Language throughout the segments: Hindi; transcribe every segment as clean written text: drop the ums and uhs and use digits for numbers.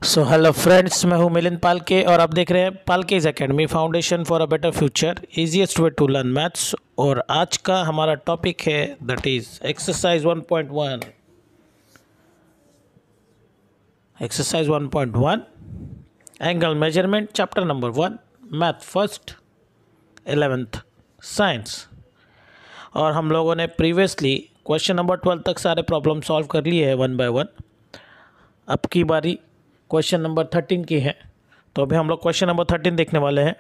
सो हेलो फ्रेंड्स, मैं हूं मिलिंद पालके और आप देख रहे हैं Palkej academy, foundation for a better future, easiest way to learn maths. और आज का हमारा टॉपिक है that is exercise 1.1। Exercise 1.1 angle measurement, chapter number 1, math first, 11th science. और हम लोगों ने प्रीवियसली क्वेश्चन नंबर 12 तक सारे प्रॉब्लम सॉल्व कर लिए हैं 1 बाय 1। अब की बारी क्वेश्चन नंबर 13 की है, तो अभी हम लोग क्वेश्चन नंबर 13 देखने वाले हैं।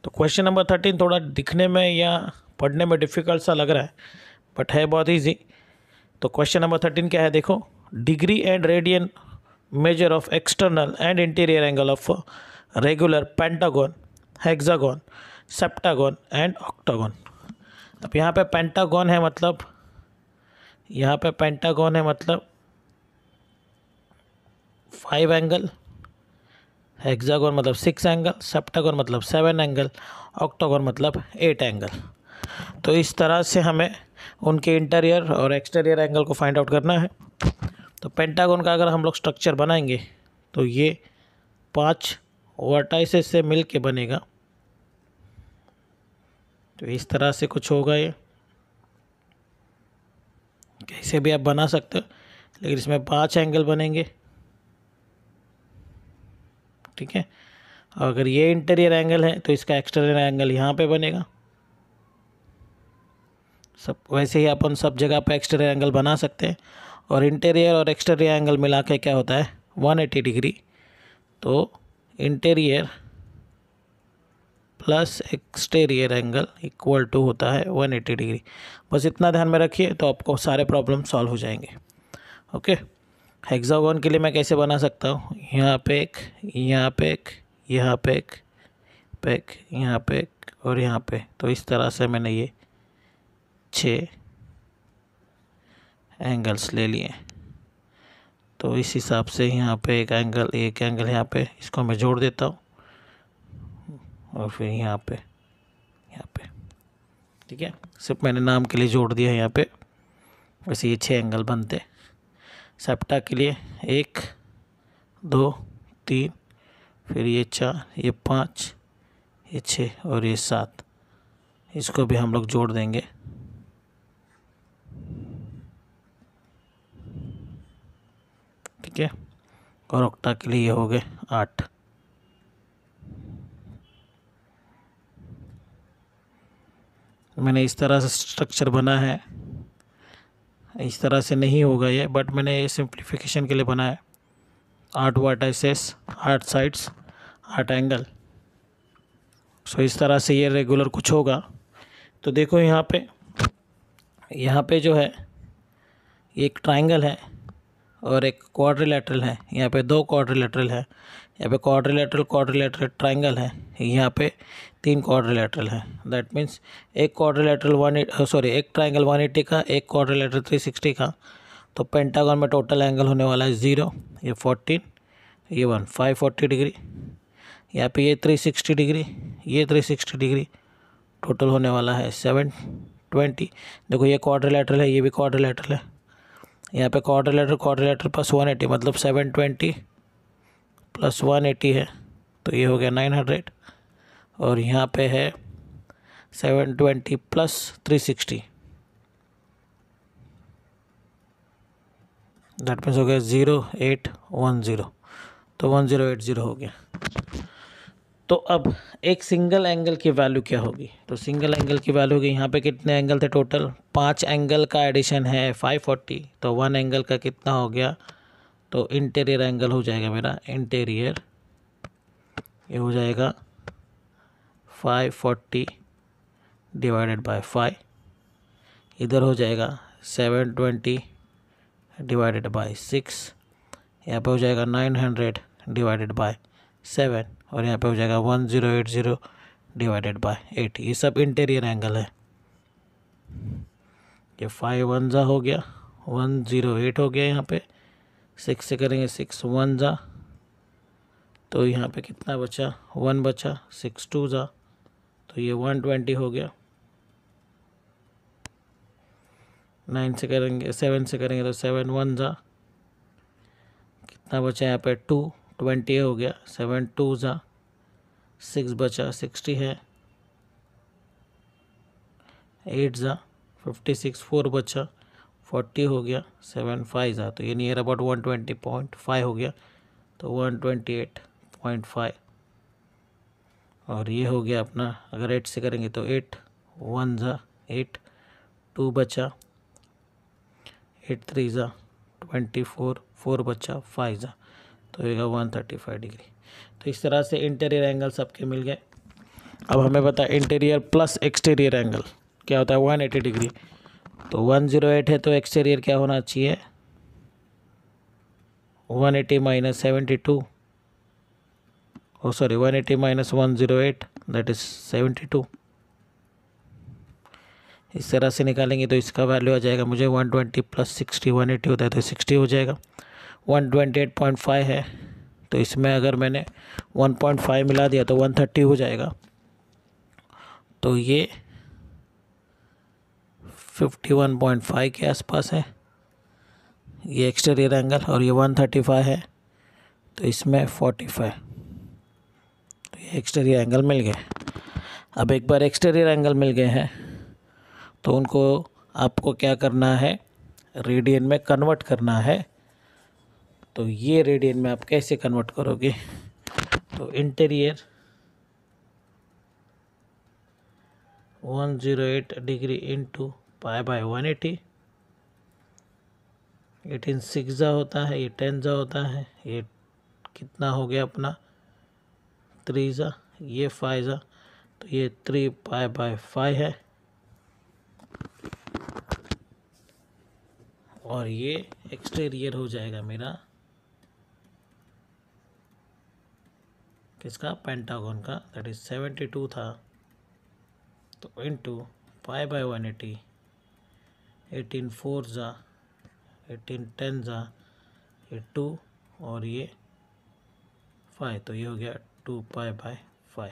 तो क्वेश्चन नंबर 13 थोड़ा दिखने में या पढ़ने में डिफ़िकल्ट सा लग रहा है, बट है बहुत इजी। तो क्वेश्चन नंबर 13 क्या है, देखो। Degree and radian measure of external and interior angle of regular pentagon, hexagon, septagon and octagon. अब यहाँ पे पेंटागन है मतलब, यहाँ पे पेंटागन है मतलब 5 एंगल, हेक्सागन मतलब 6 एंगल, सेप्टागन मतलब 7 एंगल, ऑक्टागन मतलब 8 एंगल। तो इस तरह से हमें उनके इंटीरियर और एक्सटीरियर एंगल को फाइंड आउट करना है। तो पेंटागन का अगर हम लोग स्ट्रक्चर बनाएंगे तो ये 5 वर्टाइसेस से मिल के बनेगा। तो इस तरह से कुछ होगा, ये कैसे भी आप बना सकते हो, लेकिन इसमें 5 एंगल बनेंगे, ठीक है। और अगर ये इंटीरियर एंगल है तो इसका एक्सटीरियर एंगल यहाँ पे बनेगा। सब वैसे ही अपन सब जगह पे एक्सटीरियर एंगल बना सकते हैं। और इंटीरियर और एक्सटीरियर एंगल मिला के क्या होता है, 180 डिग्री। तो interior plus exterior angle equal to होता है 180 डिग्री। बस इतना ध्यान में रखिए तो आपको सारे प्रॉब्लम सॉल्व हो जाएंगे। ओके, हेक्सागन के लिए मैं कैसे बना सकता हूँ, यहाँ पे एक, यहाँ पे एक, यहाँ पे एक, यहाँ पे एक और यहाँ पे। तो इस तरह से मैंने ये 6 एंगल्स ले लिए। तो इस हिसाब से यहाँ पे एक एंगल यहाँ पे, इसको मैं जोड़ देता हूँ और फिर यहाँ पे, ठीक है। सिर्फ मैंने नाम के लिए जोड़ दिया है यहाँ पे। वैसे ये 6 एंगल बनते। सेप्टा के लिए 1 2 3, फिर ये 4, ये 5, ये 6 और ये 7। इसको भी हम लोग जोड़ देंगे। ठीक है। और ऑक्टा के लिए ये हो गए 8। मैंने इस तरह से स्ट्रक्चर बना है, इस तरह से नहीं होगा ये, बट मैंने ये सिंप्लीफिकेशन के लिए बनाया है। 8 वर्टाइसेस, 8 साइड्स, 8 एंगल। सो इस तरह से ये रेगुलर कुछ होगा। तो देखो यहाँ पे जो है एक ट्राइंगल है और एक क्वाड्रिलेटरल है। यहाँ पे 2 क्वाड्रिलेटरल है, यहाँ पे क्वाड्रिलेटरल ट्राइंगल है, यहाँ पे 3 क्वाड्रिलेटरल है। दैट मीन्स एक क्वाड्रिलेटरल एक ट्राइंगल 180 का, एक क्वाड्रिलेटरल 360 का। तो पेंटागन में टोटल एंगल होने वाला है 0, ये 14, ये 1, 540 डिग्री। यहाँ पे ये 360 डिग्री, ये 360 डिग्री, टोटल होने वाला है 720। देखो ये क्वाड्रिलेटरल है, ये भी क्वाड्रिलेटरल है। यहाँ पे क्वाड्रिलेटरल प्लस 180 मतलब 720 प्लस 180 है, तो ये हो गया 900। और यहाँ पे है 720 प्लस 360, दैट मीन्स हो गया 0810। तो 1080 हो गया। तो अब एक सिंगल एंगल की वैल्यू क्या होगी, तो सिंगल एंगल की वैल्यू होगी, यहाँ पे कितने एंगल थे टोटल, 5 एंगल का एडिशन है 540। तो 1 एंगल का कितना हो गया, तो इंटीरियर एंगल हो जाएगा मेरा, इंटीरियर ये हो जाएगा 540 डिवाइडेड बाय 5। इधर हो जाएगा 720 डिवाइडेड बाय 6। यहाँ पे हो जाएगा 900 डिवाइडेड बाय 7 और यहाँ पे हो जाएगा 1080 डिवाइडेड बाय 8। ये सब इंटीरियर एंगल है। ये 5 1 जा हो गया, 108 हो गया। यहाँ पे 6 से करेंगे 6 1 जा, तो यहाँ पे कितना बचा, 1 बचा, 6 2 जा, तो ये 120 हो गया। 9 से करेंगे, 7 से करेंगे तो 7 1 जा, कितना बचा यहाँ पे 2 20 हो गया, 7 2 ज़ा 6 बचा, 60 है, 8 ज़ा 56, 4 बचा, 40 हो गया, 7 5 ज़ा, तो ये नियर अबाउट 120.5 हो गया, तो 128.5। और ये हो गया अपना, अगर 8 से करेंगे तो 8 1 ज़ा 8, 2 बचा, 8 3 ज़ा 24, 4 बचा, 5 ज़ा, तो होगा 135 डिग्री। तो इस तरह से इंटीरियर एंगल सबके मिल गए। अब हमें पता है इंटीरियर प्लस एक्सटीरियर एंगल क्या होता है, 180 डिग्री। तो 108 है तो एक्सटीरियर क्या होना चाहिए, 180 minus 72, oh sorry 180 minus 108 that is 72। इस तरह से निकालेंगे तो इसका वैल्यू आ जाएगा मुझे 120 प्लस 60, 180 होता है तो 60 हो जाएगा। 128.5 है तो इसमें अगर मैंने 1.5 मिला दिया तो 130 हो जाएगा। तो ये 51.5 के आसपास है ये एक्सटीरियर एंगल, और ये 135 है तो इसमें 45, तो ये एक्सटीरियर एंगल मिल गए। अब एक बार एक्सटीरियर एंगल मिल गए हैं तो उनको आपको क्या करना है, रेडियन में कन्वर्ट करना है। तो ये रेडियन में आप कैसे कन्वर्ट करोगे, तो interior 108 degree into pi by 180, 18 6 जा होता है, ये 10 जा होता है, ये कितना हो गया अपना 3 जा, ये 5 जा, तो ये 3 पाई बाय 5 है, और ये एक्सटीरियर हो जाएगा मेरा किसका, पेंटागन का, दैट इज 72 था, तो इंटू पाई बाय 180, 18 4 जा, 18 10 जा, ये 2 और ये 5, तो ये हो गया 2 पाई बाय 5।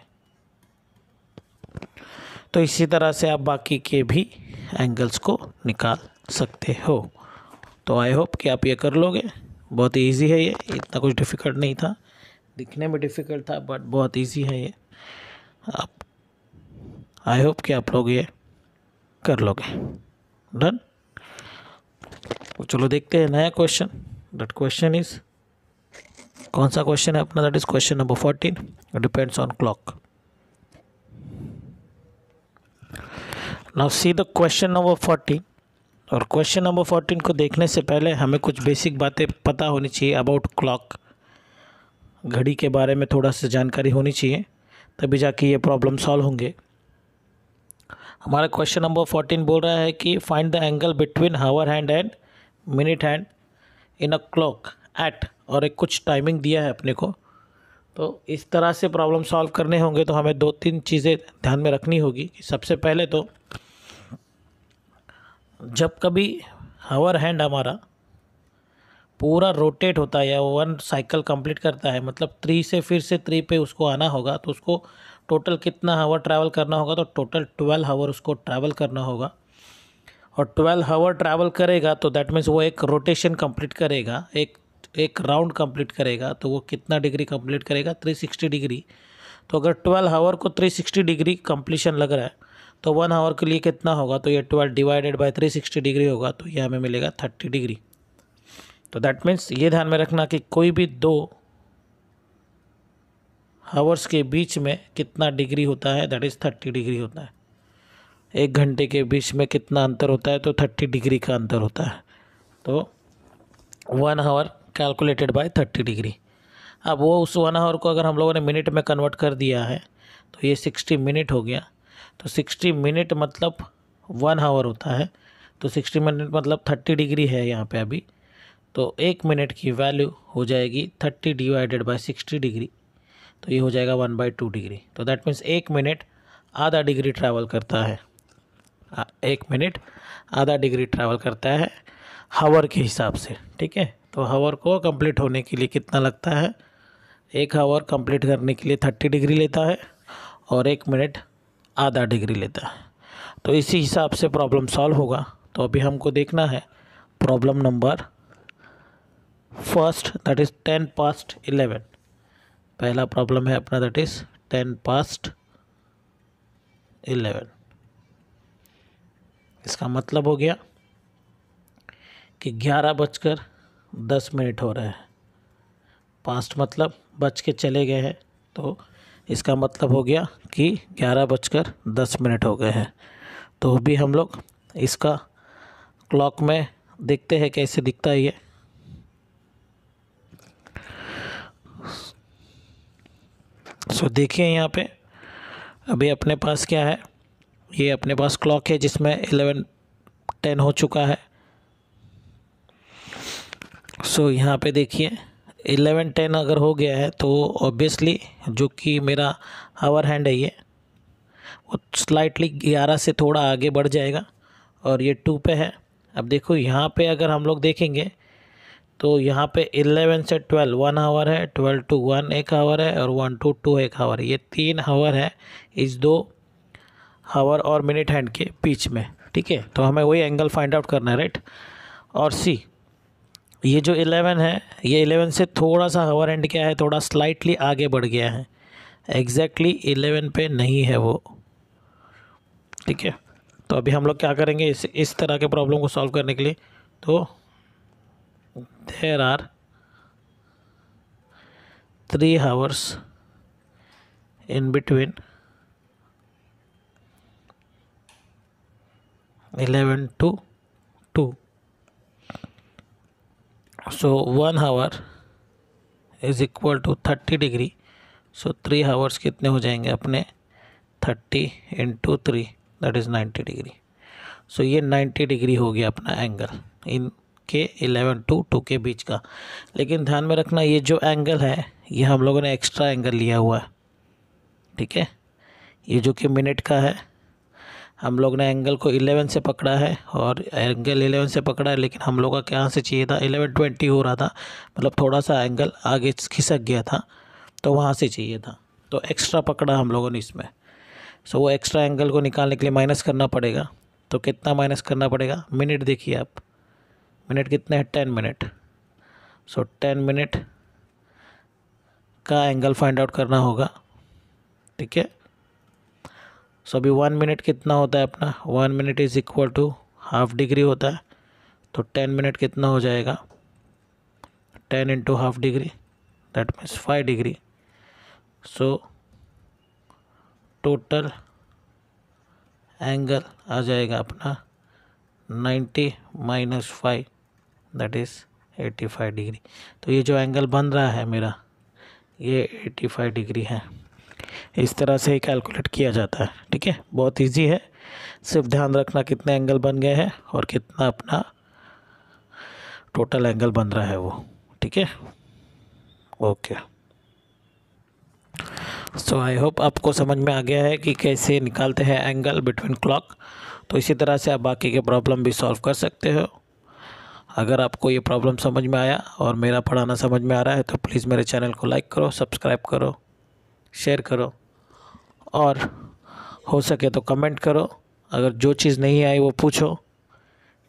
तो इसी तरह से आप बाकी के भी एंगल्स को निकाल सकते हो। तो आई होप कि आप ये कर लोगे, बहुत इजी है ये, इतना कुछ डिफ़िकल्ट नहीं था, दिखने में डिफ़िकल्ट था बट बहुत इजी है ये। आप आई होप कि आप लोग ये कर लोगे। डन। तो चलो देखते हैं नया क्वेश्चन। दैट क्वेश्चन इज, कौन सा क्वेश्चन है अपना, that is question number 14, depends on clock. Now see the question number 14। और क्वेश्चन नंबर 14 को देखने से पहले हमें कुछ बेसिक बातें पता होनी चाहिए अबाउट क्लॉक। घड़ी के बारे में थोड़ा सा जानकारी होनी चाहिए, तभी जाके ये प्रॉब्लम सॉल्व होंगे। हमारा क्वेश्चन नंबर 14 बोल रहा है कि find the angle between hour hand and minute hand in a clock at, और एक कुछ टाइमिंग दिया है अपने को। तो इस तरह से प्रॉब्लम सॉल्व करने होंगे तो हमें 2-3 चीज़ें ध्यान में रखनी होगी। कि सबसे पहले तो जब कभी हावर हैंड हमारा पूरा रोटेट होता है या 1 साइकिल कंप्लीट करता है, मतलब 3 से फिर से 3 पे उसको आना होगा, तो उसको टोटल कितना हावर ट्रैवल करना होगा, तो टोटल 12 हावर उसको ट्रैवल करना होगा। और 12 हावर ट्रैवल करेगा तो दैट मीन्स वो एक रोटेशन कंप्लीट करेगा, एक राउंड कंप्लीट करेगा। तो वो कितना डिग्री कंप्लीट करेगा, 360 डिग्री। तो अगर 12 हावर को 360 डिग्री कंप्लीशन लग रहा है तो 1 हावर के लिए कितना होगा, तो ये 12 डिवाइडेड बाय 360 डिग्री होगा, तो ये हमें मिलेगा 30 डिग्री। तो दैट मीन्स ये ध्यान में रखना कि कोई भी 2 हावर्स के बीच में कितना डिग्री होता है, दैट इज़ 30 डिग्री होता है। 1 घंटे के बीच में कितना अंतर होता है, तो 30 डिग्री का अंतर होता है। तो 1 हावर कैलकुलेटेड बाय 30 डिग्री। अब वो उस 1 हावर को अगर हम लोगों ने मिनट में कन्वर्ट कर दिया है तो ये 60 मिनट हो गया। तो 60 मिनट मतलब 1 हावर होता है, तो 60 मिनट मतलब 30 डिग्री है यहाँ पे अभी। तो 1 मिनट की वैल्यू हो जाएगी 30 डिवाइडेड बाय 60 डिग्री, तो ये हो जाएगा 1/2 डिग्री। तो दैट मीन्स 1 मिनट आधा डिग्री ट्रैवल करता है। 1 मिनट आधा डिग्री ट्रैवल करता है हावर के हिसाब से, ठीक है। तो हावर को कंप्लीट होने के लिए कितना लगता है, 1 हावर कंप्लीट करने के लिए 30 डिग्री लेता है और 1 मिनट आधा डिग्री लेता है। तो इसी हिसाब से प्रॉब्लम सॉल्व होगा। तो अभी हमको देखना है problem number first, that is 10 past 11। पहला प्रॉब्लम है अपना दैट इज 10 past 11। इसका मतलब हो गया कि 11:10 हो रहे हैं। पास्ट मतलब बज के चले गए हैं, तो इसका मतलब हो गया कि 11:10 हो गए हैं। तो भी हम लोग इसका क्लॉक में देखते हैं कैसे दिखता है ये। सो देखिए यहाँ पे अभी अपने पास क्या है, ये अपने पास क्लॉक है जिसमें 11:10 हो चुका है। सो यहाँ पे देखिए 11:10 अगर हो गया है तो ऑब्वियसली जो कि मेरा आवर हैंड है ये वो स्लाइटली 11 से थोड़ा आगे बढ़ जाएगा और ये 2 पे है। अब देखो यहाँ पे अगर हम लोग देखेंगे तो यहाँ पे 11 से 12 1 आवर है, 12 to 1 1 आवर है और 1 to 2 1 आवर है। ये 3 आवर है इस 2 आवर और मिनट हैंड के बीच में, ठीक है। तो हमें वही एंगल फाइंड आउट करना है, राइट। और सी ये जो 11 है, ये 11 से थोड़ा सा आवर हैंड क्या है, थोड़ा स्लाइटली आगे बढ़ गया है, एग्जैक्टली 11 पे नहीं है वो, ठीक है। तो अभी हम लोग क्या करेंगे इस तरह के प्रॉब्लम को सॉल्व करने के लिए, तो there are 3 hours in between 11 to 2। So 1 hour is equal to 30 degree. So 3 hours कितने हो जाएंगे अपने, 30 × 3 दैट इज़ 90 डिग्री। सो ये 90 डिग्री हो गया अपना एंगल इनके 11 to 2 के बीच का। लेकिन ध्यान में रखना ये जो एंगल है ये हम लोगों ने एक्स्ट्रा एंगल लिया हुआ है, ठीक है। ये जो कि मिनट का है, हम लोग ने एंगल को 11 से पकड़ा है और एंगल 11 से पकड़ा है, लेकिन हम लोग का कहाँ से चाहिए था, 11:20 हो रहा था, मतलब थोड़ा सा एंगल आगे खिसक गया था तो वहाँ से चाहिए था, तो एक्स्ट्रा पकड़ा हम लोगों ने इसमें। सो वो एक्स्ट्रा एंगल को निकालने के लिए माइनस करना पड़ेगा। तो कितना माइनस करना पड़ेगा, मिनट देखिए आप, मिनट कितने हैं, 10 मिनट। सो 10 मिनट का एंगल फाइंड आउट करना होगा, ठीक है। सो अभी 1 मिनट कितना होता है अपना, 1 minute is equal to half degree होता है। तो 10 मिनट कितना हो जाएगा, 10 × half degree that means 5 degree. So total angle आ जाएगा अपना 90 - 5 दैट इज़ 85 डिग्री। तो ये जो एंगल बन रहा है मेरा ये 85 डिग्री है। इस तरह से ही कैलकुलेट किया जाता है, ठीक है। बहुत इजी है, सिर्फ ध्यान रखना कितने एंगल बन गए हैं और कितना अपना टोटल एंगल बन रहा है वो, ठीक है। ओके, सो आई होप आपको समझ में आ गया है कि कैसे निकालते हैं एंगल बिटवीन क्लॉक। तो इसी तरह से आप बाकी के प्रॉब्लम भी सॉल्व कर सकते हो। अगर आपको ये प्रॉब्लम समझ में आया और मेरा पढ़ाना समझ में आ रहा है तो प्लीज़ मेरे चैनल को लाइक करो, सब्सक्राइब करो, शेयर करो और हो सके तो कमेंट करो। अगर जो चीज़ नहीं आई वो पूछो,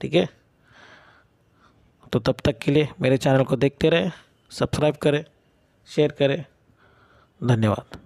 ठीक है। तो तब तक के लिए मेरे चैनल को देखते रहे, सब्सक्राइब करें, शेयर करें। धन्यवाद।